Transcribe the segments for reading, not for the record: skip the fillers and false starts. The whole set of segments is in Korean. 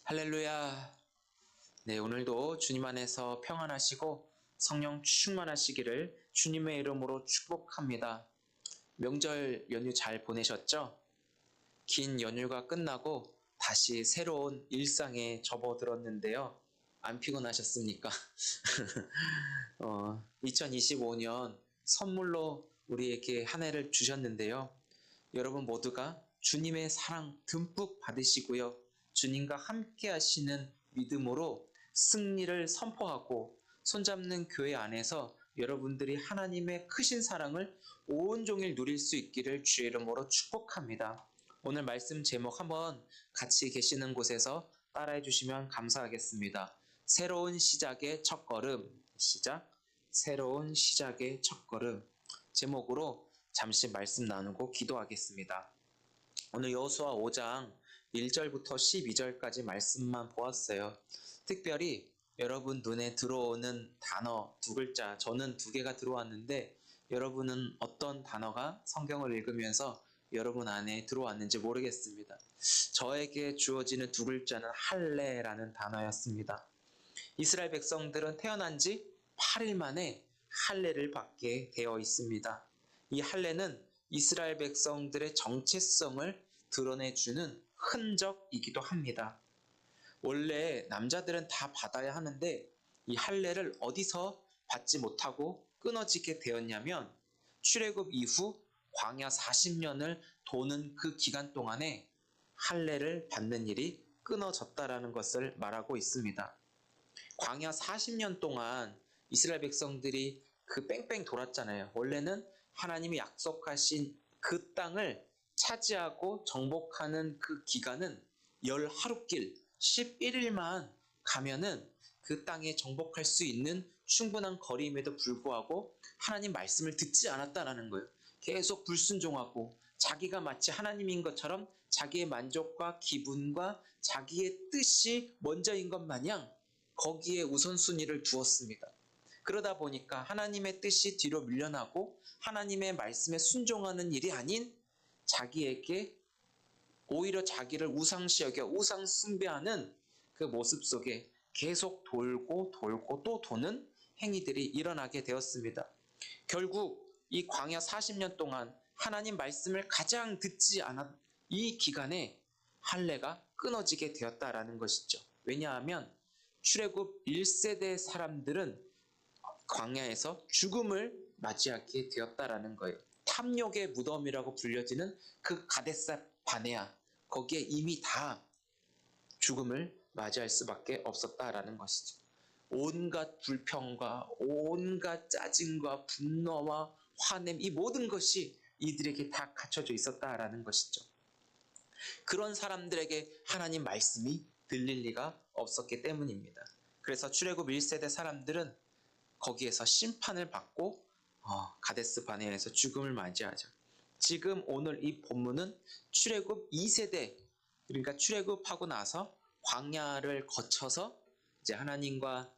할렐루야. 네, 오늘도 주님 안에서 평안하시고 성령 충만하시기를 주님의 이름으로 축복합니다. 명절 연휴 잘 보내셨죠? 긴 연휴가 끝나고 다시 새로운 일상에 접어들었는데요. 안 피곤하셨습니까? 2025년 선물로 우리에게 한 해를 주셨는데요. 여러분 모두가 주님의 사랑 듬뿍 받으시고요. 주님과 함께 하시는 믿음으로 승리를 선포하고 손잡는 교회 안에서 여러분들이 하나님의 크신 사랑을 온종일 누릴 수 있기를 주의 이름으로 축복합니다. 오늘 말씀 제목 한번 같이 계시는 곳에서 따라해 주시면 감사하겠습니다. 새로운 시작의 첫걸음. 시작. 새로운 시작의 첫걸음. 제목으로 잠시 말씀 나누고 기도하겠습니다. 오늘 여호수아 5장 1절부터 12절까지 말씀만 보았어요. 특별히 여러분 눈에 들어오는 단어 두 글자, 저는 두 개가 들어왔는데 여러분은 어떤 단어가 성경을 읽으면서 여러분 안에 들어왔는지 모르겠습니다. 저에게 주어지는 두 글자는 할례라는 단어였습니다. 이스라엘 백성들은 태어난 지 8일 만에 할례를 받게 되어 있습니다. 이 할례는 이스라엘 백성들의 정체성을 드러내주는 흔적이기도 합니다. 원래 남자들은 다 받아야 하는데 이 할례를 어디서 받지 못하고 끊어지게 되었냐면 출애굽 이후 광야 40년을 도는 그 기간 동안에 할례를 받는 일이 끊어졌다라는 것을 말하고 있습니다. 광야 40년 동안 이스라엘 백성들이 그 뺑뺑 돌았잖아요. 원래는 하나님이 약속하신 그 땅을 차지하고 정복하는 그 기간은 10하루길 11일만 가면은 그 땅에 정복할 수 있는 충분한 거리임에도 불구하고 하나님 말씀을 듣지 않았다라는 거예요. 계속 불순종하고 자기가 마치 하나님인 것처럼 자기의 만족과 기분과 자기의 뜻이 먼저인 것 마냥 거기에 우선순위를 두었습니다. 그러다 보니까 하나님의 뜻이 뒤로 밀려나고 하나님의 말씀에 순종하는 일이 아닌 자기에게 오히려 자기를 우상시 여겨 우상 숭배하는 그 모습 속에 계속 돌고 또 도는 행위들이 일어나게 되었습니다. 결국 이 광야 40년 동안 하나님 말씀을 가장 듣지 않은 이 기간에 할례가 끊어지게 되었다라는 것이죠. 왜냐하면 출애굽 1세대 사람들은 광야에서 죽음을 맞이하게 되었다라는 거예요. 탐욕의 무덤이라고 불려지는 그 가데사 바네아, 거기에 이미 다 죽음을 맞이할 수밖에 없었다라는 것이죠. 온갖 불평과 온갖 짜증과 분노와 화냄, 이 모든 것이 이들에게 다 갖춰져 있었다라는 것이죠. 그런 사람들에게 하나님 말씀이 들릴 리가 없었기 때문입니다. 그래서 출애굽 1세대 사람들은 거기에서 심판을 받고 가데스 바네아에서 죽음을 맞이하죠. 지금 오늘 이 본문은 출애굽 2세대, 그러니까 출애굽하고 나서 광야를 거쳐서 이제 하나님과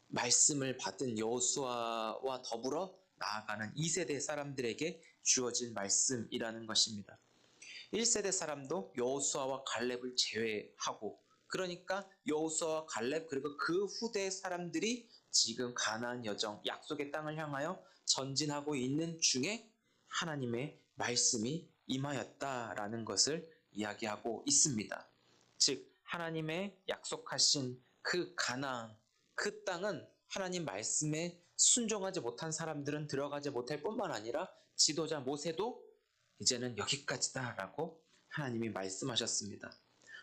말씀을 받은 여호수아와 더불어 나아가는 2세대 사람들에게 주어진 말씀이라는 것입니다. 1세대 사람도 여호수아와 갈렙을 제외하고, 그러니까 여호수아와 갈렙 그리고 그 후대 사람들이 지금 가나안 여정, 약속의 땅을 향하여 전진하고 있는 중에 하나님의 말씀이 임하였다라는 것을 이야기하고 있습니다. 즉 하나님의 약속하신 그 가나안, 그 땅은 하나님 말씀에 순종하지 못한 사람들은 들어가지 못할 뿐만 아니라 지도자 모세도 이제는 여기까지다라고 하나님이 말씀하셨습니다.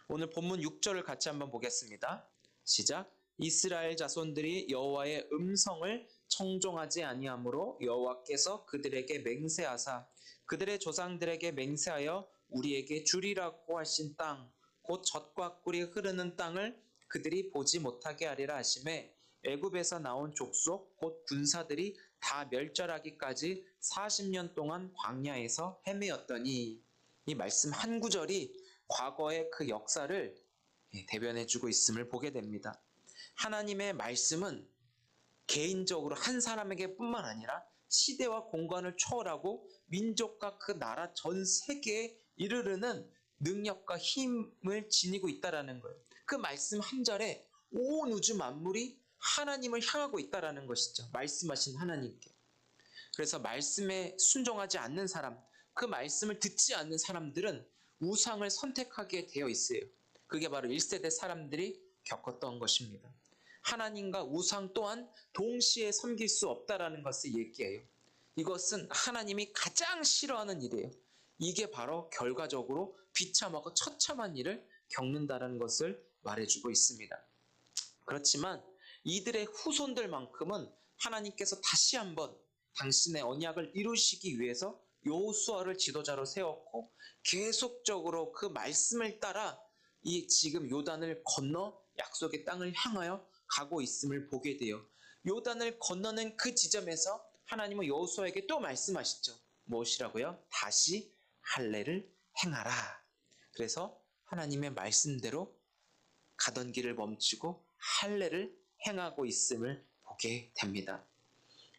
오늘 본문 6절을 같이 한번 보겠습니다. 시작. 이스라엘 자손들이 여호와의 음성을 청종하지 아니하므로 여호와께서 그들에게 맹세하사 그들의 조상들에게 맹세하여 우리에게 주리라고 하신 땅, 곧 젖과 꿀이 흐르는 땅을 그들이 보지 못하게 하리라 하시매 애굽에서 나온 족속 곧 군사들이 다 멸절하기까지 40년 동안 광야에서 헤매었더니, 이 말씀 한 구절이 과거의 그 역사를 대변해주고 있음을 보게 됩니다. 하나님의 말씀은 개인적으로 한 사람에게 뿐만 아니라 시대와 공간을 초월하고 민족과 그 나라 전 세계에 이르르는 능력과 힘을 지니고 있다라는 거예요. 그 말씀 한 절에 온 우주 만물이 하나님을 향하고 있다라는 것이죠. 말씀하신 하나님께. 그래서 말씀에 순종하지 않는 사람, 그 말씀을 듣지 않는 사람들은 우상을 선택하게 되어 있어요. 그게 바로 1세대 사람들이 겪었던 것입니다. 하나님과 우상 또한 동시에 섬길 수 없다라는 것을 얘기해요. 이것은 하나님이 가장 싫어하는 일이에요. 이게 바로 결과적으로 비참하고 처참한 일을 겪는다는 것을 말해주고 있습니다. 그렇지만 이들의 후손들만큼은 하나님께서 다시 한번 당신의 언약을 이루시기 위해서 여호수아를 지도자로 세웠고 계속적으로 그 말씀을 따라 이 지금 요단을 건너 약속의 땅을 향하여 가고 있음을 보게 돼요. 요단을 건너는 그 지점에서 하나님은 여호수아에게 또 말씀하시죠. 무엇이라고요? 다시 할례를 행하라. 그래서 하나님의 말씀대로 가던 길을 멈추고 할례를 행하고 있음을 보게 됩니다.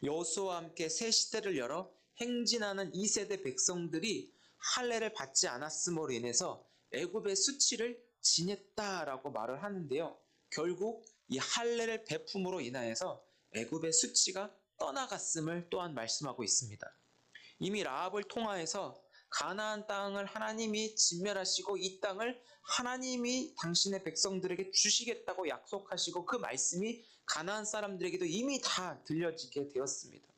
여호수아와 함께 새 시대를 열어 행진하는 2세대 백성들이 할례를 받지 않았음으로 인해서 애굽의 수치를 지냈다라고 말을 하는데요. 결국 이 할례를 베품으로 인하여서 애굽의 수치가 떠나갔음을 또한 말씀하고 있습니다. 이미 라합을 통하여서 가나안 땅을 하나님이 진멸하시고 이 땅을 하나님이 당신의 백성들에게 주시겠다고 약속하시고 그 말씀이 가나안 사람들에게도 이미 다 들려지게 되었습니다.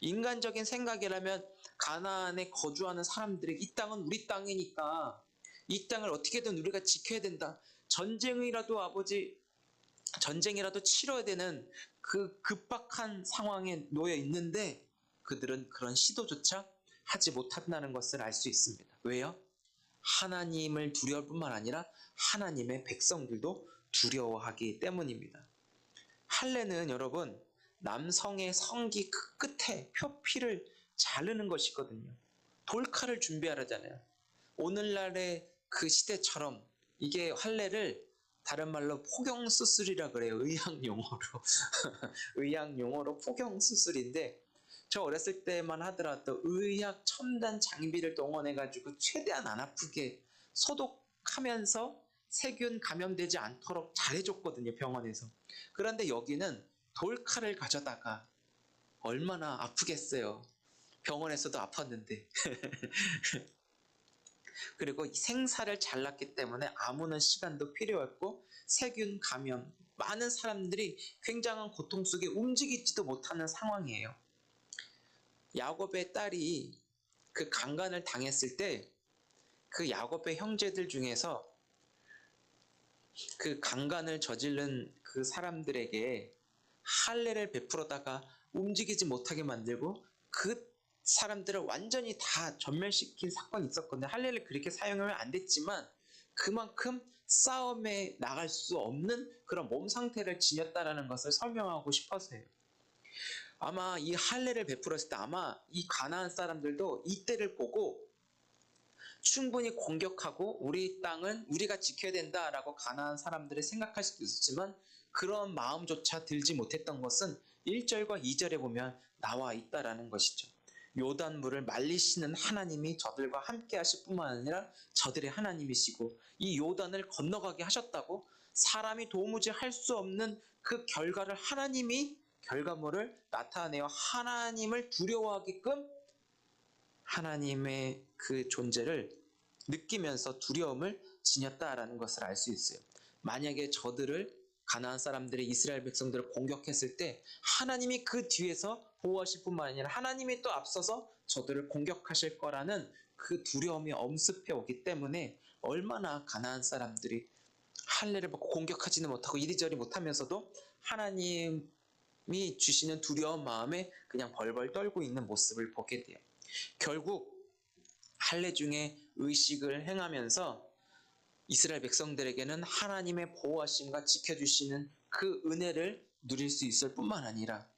인간적인 생각이라면 가나안에 거주하는 사람들에게 이 땅은 우리 땅이니까 이 땅을 어떻게든 우리가 지켜야 된다. 전쟁이라도 치러야 되는 그 급박한 상황에 놓여 있는데 그들은 그런 시도조차 하지 못한다는 것을 알 수 있습니다. 왜요? 하나님을 두려울 뿐만 아니라 하나님의 백성들도 두려워하기 때문입니다. 할례는 여러분 남성의 성기 끝에 표피를 자르는 것이거든요. 돌칼을 준비하라잖아요. 오늘날의 그 시대처럼 이게 할례를 다른 말로 포경수술이라 그래요. 의학용어로. 의학용어로 포경수술인데 저 어렸을 때만 하더라도 의학 첨단 장비를 동원해가지고 최대한 안 아프게 소독하면서 세균 감염되지 않도록 잘해줬거든요. 병원에서. 그런데 여기는 돌칼을 가져다가 얼마나 아프겠어요. 병원에서도 아팠는데. 그리고 생사를 잘랐기 때문에 아무는 시간도 필요했고 세균 감염, 많은 사람들이 굉장한 고통 속에 움직이지도 못하는 상황이에요. 야곱의 딸이 그 강간을 당했을 때 그 야곱의 형제들 중에서 그 강간을 저지른 그 사람들에게 할례를 베풀어다가 움직이지 못하게 만들고 그 사람들을 완전히 다 전멸시킨 사건이 있었거든요. 할례를 그렇게 사용하면 안 됐지만 그만큼 싸움에 나갈 수 없는 그런 몸 상태를 지녔다는 것을 설명하고 싶어서요. 아마 이 할례를 베풀었을 때 아마 이 가나안 사람들도 이때를 보고 충분히 공격하고 우리 땅은 우리가 지켜야 된다라고 가나안 사람들이 생각할 수도 있었지만 그런 마음조차 들지 못했던 것은 1절과 2절에 보면 나와 있다라는 것이죠. 요단물을 말리시는 하나님이 저들과 함께 하실 뿐만 아니라 저들의 하나님이시고 이 요단을 건너가게 하셨다고 사람이 도무지 할 수 없는 그 결과를 하나님이 결과물을 나타내어 하나님을 두려워하게끔 하나님의 그 존재를 느끼면서 두려움을 지녔다라는 것을 알 수 있어요. 만약에 저들을 가나안 사람들이 이스라엘 백성들을 공격했을 때 하나님이 그 뒤에서 보호하실 뿐만 아니라 하나님이 또 앞서서 저들을 공격하실 거라는 그 두려움이 엄습해 오기 때문에 얼마나 가나안 사람들이 할례를 받고 공격하지는 못하고 이리저리 못하면서도 하나님이 주시는 두려운 마음에 그냥 벌벌 떨고 있는 모습을 보게 돼요. 결국 할례 중에 의식을 행하면서 이스라엘 백성들에게는 하나님의 보호하심과 지켜주시는 그 은혜를 누릴 수 있을 뿐만 아니라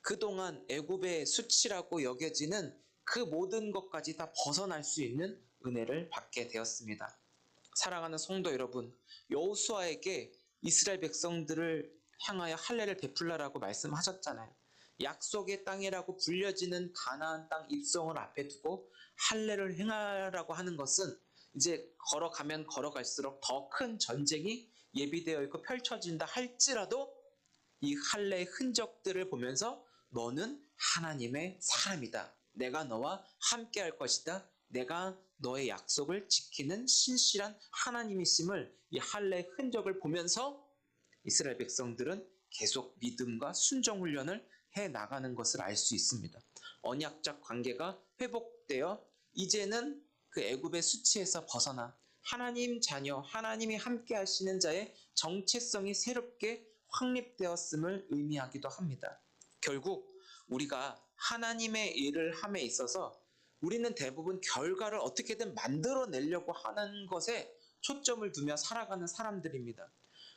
그동안 애굽의 수치라고 여겨지는 그 모든 것까지 다 벗어날 수 있는 은혜를 받게 되었습니다. 사랑하는 성도 여러분, 여호수아에게 이스라엘 백성들을 향하여 할례를 베풀라라고 말씀하셨잖아요. 약속의 땅이라고 불려지는 가나안 땅 입성을 앞에 두고 할례를 행하라고 하는 것은 이제 걸어가면 걸어갈수록 더 큰 전쟁이 예비되어 있고 펼쳐진다 할지라도 이 할례의 흔적들을 보면서 너는 하나님의 사람이다. 내가 너와 함께 할 것이다. 내가 너의 약속을 지키는 신실한 하나님이심을 이 할례의 흔적을 보면서 이스라엘 백성들은 계속 믿음과 순종 훈련을 해 나가는 것을 알 수 있습니다. 언약적 관계가 회복되어 이제는 그 애굽의 수치에서 벗어나 하나님 자녀, 하나님이 함께 하시는 자의 정체성이 새롭게 확립되었음을 의미하기도 합니다. 결국 우리가 하나님의 일을 함에 있어서 우리는 대부분 결과를 어떻게든 만들어내려고 하는 것에 초점을 두며 살아가는 사람들입니다.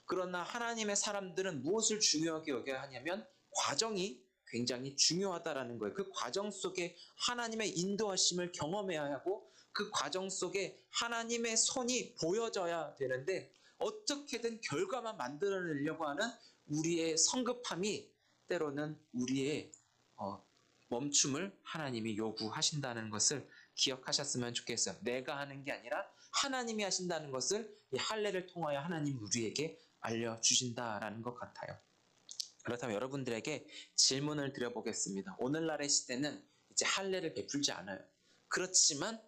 그러나 하나님의 사람들은 무엇을 중요하게 여겨야 하냐면 과정이 굉장히 중요하다라는 거예요. 그 과정 속에 하나님의 인도하심을 경험해야 하고 그 과정 속에 하나님의 손이 보여져야 되는데 어떻게든 결과만 만들어내려고 하는 우리의 성급함이 때로는 우리의 멈춤을 하나님이 요구하신다는 것을 기억하셨으면 좋겠어요. 내가 하는 게 아니라 하나님이 하신다는 것을 이 할례를 통하여 하나님 우리에게 알려주신다라는 것 같아요. 그렇다면 여러분들에게 질문을 드려보겠습니다. 오늘날의 시대는 이제 할례를 베풀지 않아요. 그렇지만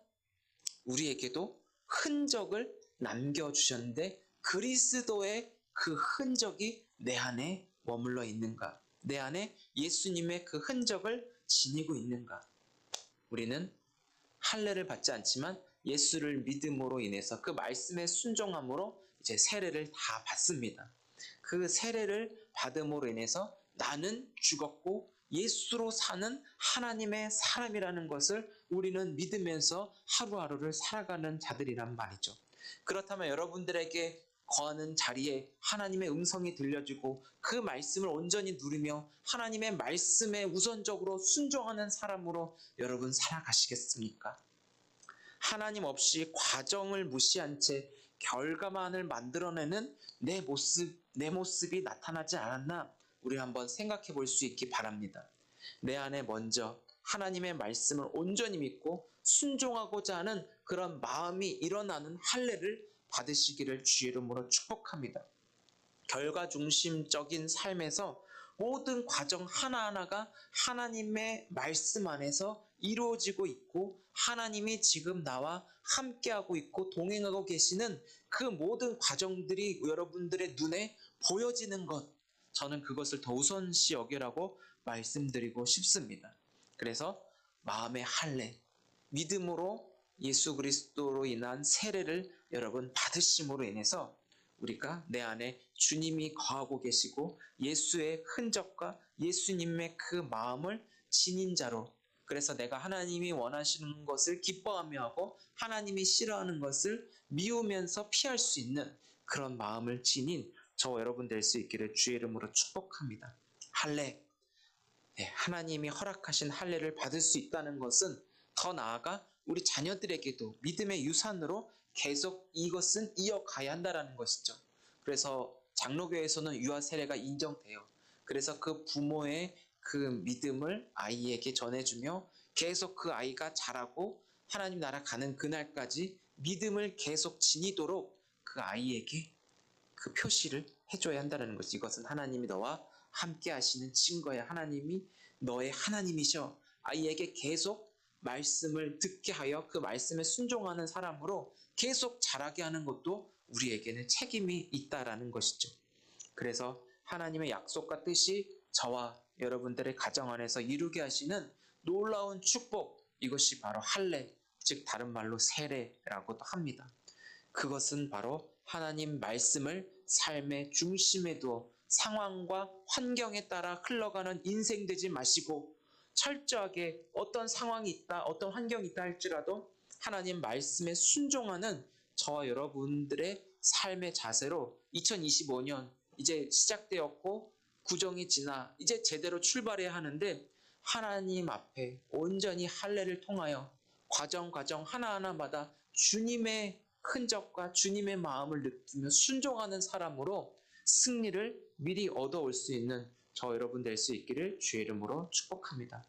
우리에게도 흔적을 남겨주셨는데 그리스도의 그 흔적이 내 안에 머물러 있는가? 내 안에 예수님의 그 흔적을 지니고 있는가? 우리는 할례를 받지 않지만 예수를 믿음으로 인해서 그 말씀에 순종함으로 이제 세례를 다 받습니다. 그 세례를 받음으로 인해서 나는 죽었고 예수로 사는 하나님의 사람이라는 것을 우리는 믿으면서 하루하루를 살아가는 자들이란 말이죠. 그렇다면 여러분들에게 거하는 자리에 하나님의 음성이 들려지고 그 말씀을 온전히 누리며 하나님의 말씀에 우선적으로 순종하는 사람으로 여러분 살아가시겠습니까? 하나님 없이 과정을 무시한 채 결과만을 만들어내는 내 모습이 나타나지 않았나 우리 한번 생각해 볼 수 있기 바랍니다. 내 안에 먼저 하나님의 말씀을 온전히 믿고 순종하고자 하는 그런 마음이 일어나는 할례를 받으시기를 주의 이름으로 축복합니다. 결과 중심적인 삶에서 모든 과정 하나하나가 하나님의 말씀 안에서 이루어지고 있고 하나님이 지금 나와 함께하고 있고 동행하고 계시는 그 모든 과정들이 여러분들의 눈에 보여지는 것, 저는 그것을 더 우선시 여기라고 말씀드리고 싶습니다. 그래서 마음의 할례, 믿음으로 예수 그리스도로 인한 세례를 여러분 받으심으로 인해서 우리가 내 안에 주님이 거하고 계시고 예수의 흔적과 예수님의 그 마음을 지닌 자로, 그래서 내가 하나님이 원하시는 것을 기뻐하며 하고 하나님이 싫어하는 것을 미우면서 피할 수 있는 그런 마음을 지닌 저와 여러분 될 수 있기를 주의 이름으로 축복합니다. 할례, 하나님이 허락하신 할례를 받을 수 있다는 것은 더 나아가 우리 자녀들에게도 믿음의 유산으로 계속 이것은 이어가야 한다는 것이죠. 그래서 장로교에서는 유아 세례가 인정돼요. 그래서 그 부모의 그 믿음을 아이에게 전해주며 계속 그 아이가 자라고 하나님 나라 가는 그날까지 믿음을 계속 지니도록 그 아이에게 그 표시를 해줘야 한다는 것이, 이것은 하나님이 너와 함께 하시는 증거야. 하나님이 너의 하나님이셔. 아이에게 계속 말씀을 듣게 하여 그 말씀에 순종하는 사람으로 계속 자라게 하는 것도 우리에게는 책임이 있다라는 것이죠. 그래서 하나님의 약속과 뜻이 저와 여러분들의 가정 안에서 이루게 하시는 놀라운 축복, 이것이 바로 할례, 즉 다른 말로 세례라고도 합니다. 그것은 바로 하나님 말씀을 삶의 중심에 두어 상황과 환경에 따라 흘러가는 인생 되지 마시고 철저하게 어떤 상황이 있다, 어떤 환경이 있다 할지라도 하나님 말씀에 순종하는 저와 여러분들의 삶의 자세로 2025년 이제 시작되었고 구정이 지나 이제 제대로 출발해야 하는데 하나님 앞에 온전히 할례를 통하여 과정 하나하나마다 주님의 흔적과 주님의 마음을 느끼며 순종하는 사람으로 승리를 미리 얻어올 수 있는 저 여러분 될 수 있기를 주의 이름으로 축복합니다.